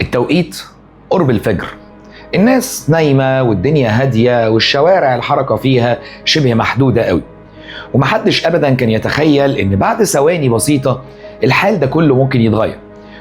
التوقيت قرب الفجر، الناس نايمة والدنيا هادية والشوارع الحركة فيها شبه محدودة قوي، ومحدش أبدا كان يتخيل إن بعد ثواني بسيطة الحال ده كله ممكن يتغير.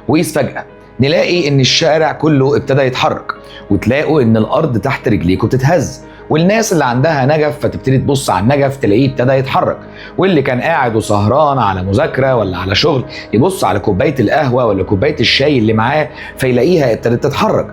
وإذ فجأة نلاقي إن الشارع كله ابتدى يتحرك، وتلاقوا إن الأرض تحت رجليكوا بتتهز، والناس اللي عندها نجف فتبتدي تبص على النجف تلاقيه ابتدى يتحرك، واللي كان قاعد وسهران على مذاكرة ولا على شغل يبص على كوباية القهوة ولا كوباية الشاي اللي معاه فيلاقيها ابتدت تتحرك.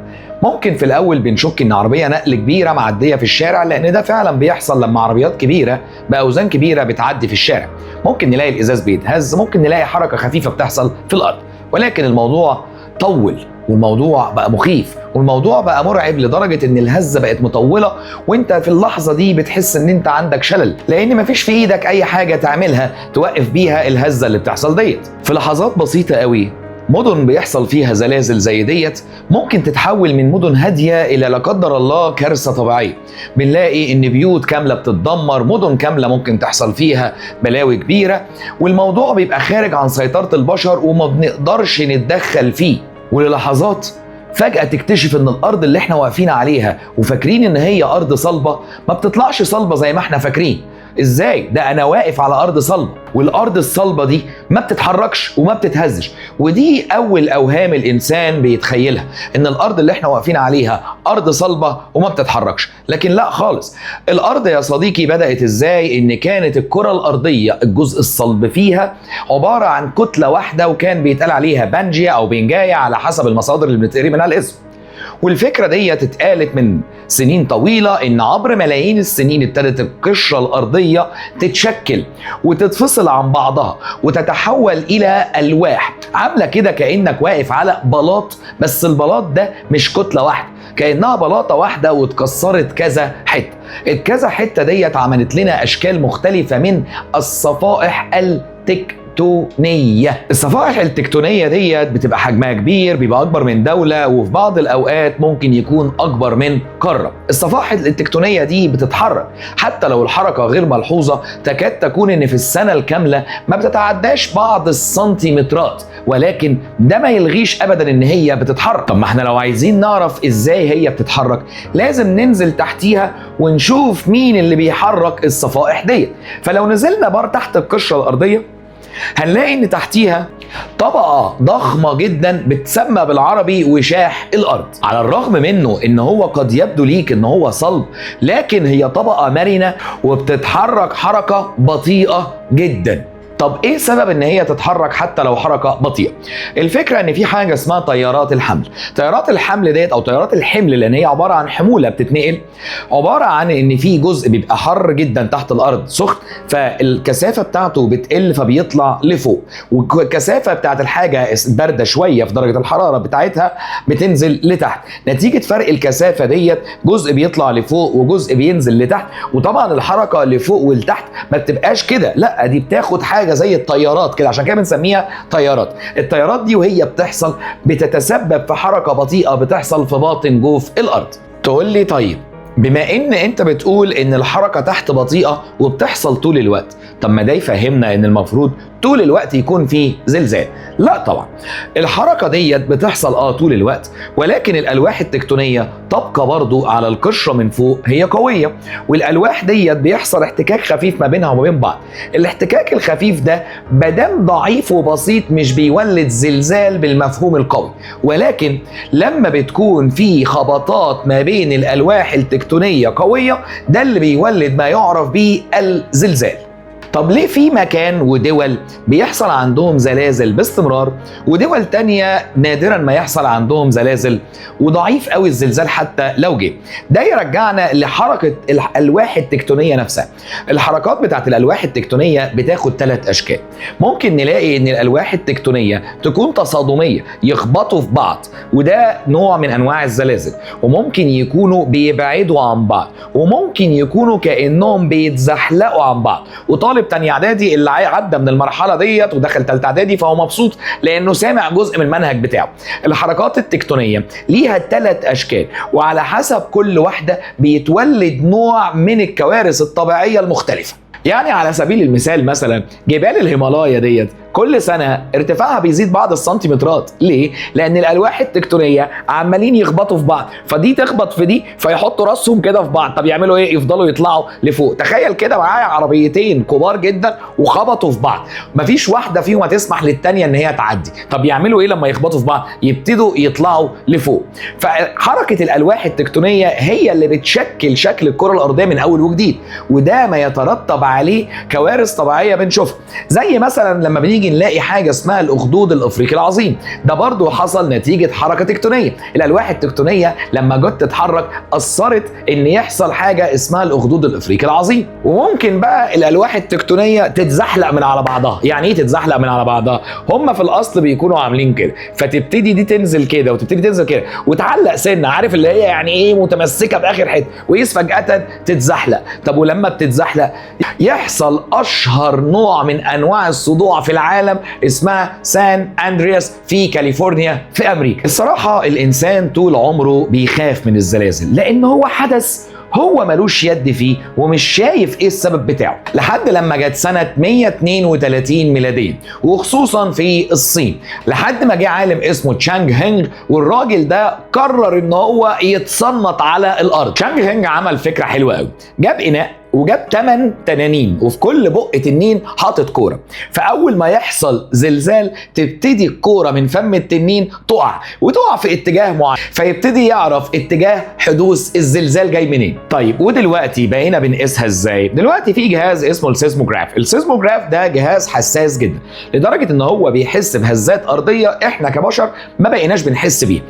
ممكن في الأول بنشك إن عربية نقل كبيرة معدية في الشارع، لأن ده فعلا بيحصل لما عربيات كبيرة بأوزان كبيرة بتعدي في الشارع. ممكن نلاقي الإزاز بيتهز، ممكن نلاقي حركة خفيفة بتحصل في الأرض، ولكن الموضوع طول والموضوع بقى مخيف والموضوع بقى مرعب لدرجة ان الهزة بقت مطولة، وانت في اللحظة دي بتحس ان انت عندك شلل، لان مفيش في ايدك اي حاجة تعملها توقف بيها الهزة اللي بتحصل ديت. في لحظات بسيطة قوي مدن بيحصل فيها زلازل زي ديت ممكن تتحول من مدن هادية الى لا قدر الله كارثة طبيعية. بنلاقي ان بيوت كاملة بتتدمر، مدن كاملة ممكن تحصل فيها بلاوي كبيرة، والموضوع بيبقى خارج عن سيطرة البشر وما بنقدرش نتدخل فيه. وللحظات فجأة تكتشف ان الارض اللي احنا واقفين عليها وفاكرين ان هي ارض صلبة ما بتطلعش صلبة زي ما احنا فاكرين. ازاي؟ ده انا واقف على ارض صلبة، والارض الصلبة دي ما بتتحركش وما بتتهزش، ودي اول اوهام الانسان بيتخيلها، ان الارض اللي احنا واقفين عليها ارض صلبة وما بتتحركش. لكن لا خالص، الارض يا صديقي بدأت ازاي؟ ان كانت الكرة الارضية الجزء الصلب فيها عبارة عن كتلة واحدة، وكان بيتقال عليها بانجيا او بنجاية على حسب المصادر اللي بنتقري منها الاسم. والفكرة دي اتقالت من سنين طويلة، ان عبر ملايين السنين ابتدت القشرة الارضية تتشكل وتتفصل عن بعضها وتتحول الى الواح، عاملة كده كأنك واقف على بلاط، بس البلاط ده مش كتلة واحدة، كأنها بلاطة واحدة واتكسرت كذا حتة. الكذا حتة ديت عملت لنا اشكال مختلفة من الصفائح التكتونية. الصفائح التكتونية ديت بتبقى حجمها كبير، بيبقى أكبر من دولة، وفي بعض الأوقات ممكن يكون أكبر من قارة. الصفائح التكتونية دي بتتحرك حتى لو الحركة غير ملحوظة، تكاد تكون إن في السنة الكاملة ما بتتعداش بعض السنتيمترات، ولكن ده ما يلغيش أبدا إن هي بتتحرك. طب ما احنا لو عايزين نعرف إزاي هي بتتحرك لازم ننزل تحتيها ونشوف مين اللي بيحرك الصفائح ديت. فلو نزلنا تحت القشرة الأرضية هنلاقي ان تحتيها طبقة ضخمة جدا بتسمى بالعربي وشاح الارض. على الرغم منه ان هو قد يبدو ليك ان هو صلب، لكن هي طبقة مرنة وبتتحرك حركة بطيئة جدا. طب ايه سبب ان هي تتحرك حتى لو حركه بطيئه؟ الفكره ان في حاجه اسمها تيارات الحمل. تيارات الحمل ديت او تيارات الحمل، لان هي عباره عن حموله بتتنقل، عباره عن ان في جزء بيبقى حر جدا تحت الارض سخن، فالكثافه بتاعته بتقل فبيطلع لفوق، والكثافه بتاعت الحاجه بارده شويه في درجه الحراره بتاعتها بتنزل لتحت. نتيجه فرق الكثافه ديت جزء بيطلع لفوق وجزء بينزل لتحت. وطبعا الحركه لفوق ولتحت ما بتبقاش كده، لا دي بتاخد حاجه زي الطيارات كده، عشان كده بنسميها طيارات. الطيارات دي وهي بتحصل بتتسبب في حركه بطيئه بتحصل في باطن جوف الارض. تقول لي طيب بما ان انت بتقول ان الحركه تحت بطيئه وبتحصل طول الوقت، طب ما ده يفهمنا ان المفروض طول الوقت يكون فيه زلزال. لا طبعا، الحركه ديت بتحصل طول الوقت، ولكن الالواح التكتونيه تبقى برضو على القشره من فوق هي قويه، والالواح ديت بيحصل احتكاك خفيف ما بينها وما بين بعض. الاحتكاك الخفيف ده مادام ضعيف وبسيط مش بيولد زلزال بالمفهوم القوي، ولكن لما بتكون في خبطات ما بين الالواح التكتونيه قويه ده اللي بيولد ما يعرف به الزلزال. طب ليه في مكان ودول بيحصل عندهم زلازل باستمرار، ودول تانية نادرا ما يحصل عندهم زلازل وضعيف قوي الزلزال حتى لو جه؟ ده يرجعنا لحركة الألواح التكتونية نفسها. الحركات بتاعت الألواح التكتونية بتاخد 3 أشكال. ممكن نلاقي إن الألواح التكتونية تكون تصادمية، يخبطوا في بعض وده نوع من أنواع الزلازل، وممكن يكونوا بيبعدوا عن بعض، وممكن يكونوا كأنهم بيتزحلقوا عن بعض. وطالب تاني اعدادي اللي عدى من المرحله ديت ودخل تالتة اعدادي فهو مبسوط لانه سامع جزء من المنهج بتاعه. الحركات التكتونيه ليها 3 اشكال، وعلى حسب كل واحده بيتولد نوع من الكوارث الطبيعيه المختلفه. يعني على سبيل المثال مثلا جبال الهيمالايا ديت كل سنه ارتفاعها بيزيد بعض السنتيمترات. ليه؟ لان الالواح التكتونيه عمالين يخبطوا في بعض، فدي تخبط في دي فيحطوا راسهم كده في بعض. طب يعملوا ايه؟ يفضلوا يطلعوا لفوق. تخيل كده معايا عربيتين كبار جدا وخبطوا في بعض، مفيش واحده فيهم هتسمح للتانيه ان هي تعدي. طب يعملوا ايه لما يخبطوا في بعض؟ يبتدوا يطلعوا لفوق. فحركه الالواح التكتونيه هي اللي بتشكل شكل الكره الارضيه من اول وجديد، وده ما يترتب عليه كوارث طبيعيه بنشوفها، زي مثلا لما بنيجي نلاقي حاجه اسمها الاخدود الافريقي العظيم. ده برضو حصل نتيجه حركه تكتونيه. الالواح التكتونيه لما جت تتحرك اثرت ان يحصل حاجه اسمها الاخدود الافريقي العظيم. وممكن بقى الالواح التكتونيه تتزحلق من على بعضها. يعني ايه تتزحلق من على بعضها؟ هم في الاصل بيكونوا عاملين كده، فتبتدي دي تنزل كده وتبتدي تنزل كده وتعلق سنه، عارف اللي هي يعني ايه، متمسكه باخر حته، ويس فجاه تتزحلق. طب ولما بتتزحلق يحصل اشهر نوع من انواع الصدوع في العالم اسمها سان اندرياس في كاليفورنيا في امريكا. الصراحه الانسان طول عمره بيخاف من الزلازل لان هو حدث هو ملوش يد فيه ومش شايف ايه السبب بتاعه، لحد لما جت سنة 132 ميلاديا وخصوصا في الصين، لحد ما جه عالم اسمه تشانغ هينج، والراجل ده قرر ان هو يتصنط على الارض. تشانغ هينج عمل فكرة حلوة قوي، جاب اناء وجاب 8 تنانين وفي كل بق تنين حاطط كوره، فاول ما يحصل زلزال تبتدي الكوره من فم التنين تقع في اتجاه معين، فيبتدي يعرف اتجاه حدوث الزلزال جاي منين. طيب ودلوقتي بقينا بنقيسها ازاي؟ دلوقتي في جهاز اسمه السيزموجراف. السيزموجراف ده جهاز حساس جدا لدرجه ان هو بيحس بهزات ارضيه احنا كبشر ما بقيناش بنحس بيها.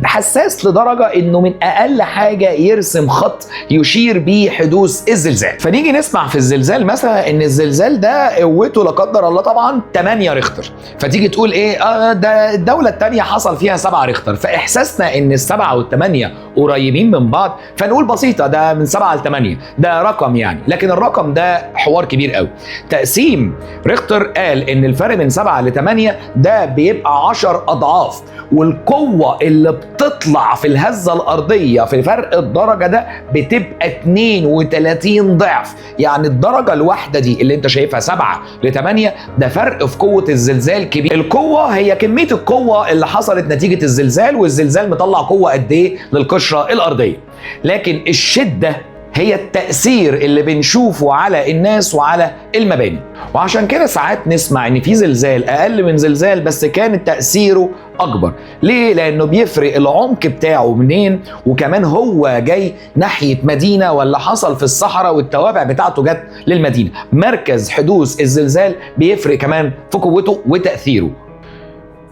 حساس لدرجه انه من اقل حاجه يرسم خط يشير بيه حدوث الزلزال. فنيجي نسمع في الزلزال مثلا ان الزلزال ده قوته لا قدر الله طبعا 8 ريختر، فتيجي تقول ايه ده الدوله الثانيه حصل فيها 7 ريختر، فاحساسنا ان ال7 وال8 قريبين من بعض فنقول بسيطه ده من 7 ل8 ده رقم يعني، لكن الرقم ده حوار كبير قوي. تقسيم ريختر قال ان الفرق من 7 ل8 ده بيبقى 10 اضعاف، والقوه اللي بتطلع في الهزه الارضيه في فرق الدرجه ده بتبقى 32 ضعف. يعني الدرجه الواحده دي اللي انت شايفها 7 ل8 ده فرق في قوه الزلزال كبير. القوه هي كميه القوه اللي حصلت نتيجه الزلزال، والزلزال مطلع قوه قد ايه للقشره الارضيه، لكن الشده هي التأثير اللي بنشوفه على الناس وعلى المباني. وعشان كده ساعات نسمع ان في زلزال اقل من زلزال بس كان تأثيره اكبر. ليه؟ لانه بيفرق العمق بتاعه منين، وكمان هو جاي ناحية مدينة ولا حصل في الصحراء والتوابع بتاعته جت للمدينة. مركز حدوث الزلزال بيفرق كمان في قوته وتأثيره.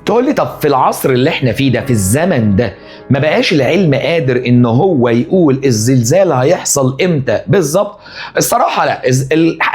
تقول لي طب في العصر اللي احنا فيه ده، في الزمن ده، ما بقاش العلم قادر ان هو يقول الزلزال هيحصل امتى بالظبط؟ الصراحة لا،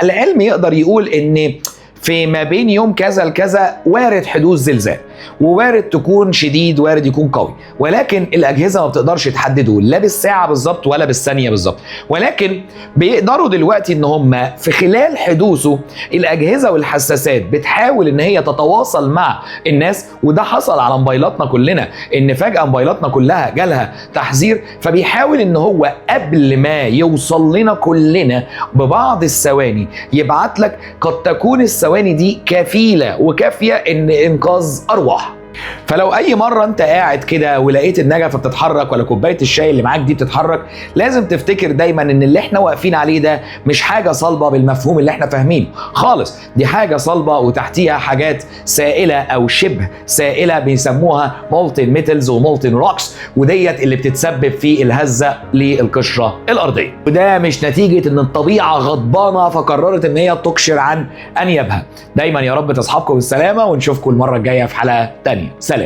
العلم يقدر يقول ان في ما بين يوم كذا لكذا وارد حدوث زلزال، ووارد تكون شديد وارد يكون قوي، ولكن الأجهزة ما بتقدرش تحدده لا بالساعة بالظبط ولا بالثانية بالظبط. ولكن بيقدروا دلوقتي ان هم في خلال حدوثه الأجهزة والحساسات بتحاول ان هي تتواصل مع الناس، وده حصل على موبايلاتنا كلنا، ان فجأة موبايلاتنا كلها جالها تحذير، فبيحاول ان هو قبل ما يوصل لنا كلنا ببعض الثواني يبعت لك، قد تكون الثواني دي كفيلة وكافية ان انقاذ ارواح. فلو اي مره انت قاعد كده ولقيت النجفه بتتحرك ولا كوبايه الشاي اللي معاك دي بتتحرك، لازم تفتكر دايما ان اللي احنا واقفين عليه ده مش حاجه صلبه بالمفهوم اللي احنا فاهمينه خالص، دي حاجه صلبه وتحتيها حاجات سائله او شبه سائله بيسموها مولتن ميتالز ومولتن روكس، وديت اللي بتتسبب في الهزه للقشره الارضيه. وده مش نتيجه ان الطبيعه غضبانه فقررت ان هي تقشر عن انيابها. دايما يا رب تصحبكم بالسلامه، ونشوفكم المره الجايه في حلقه تانية. سلام.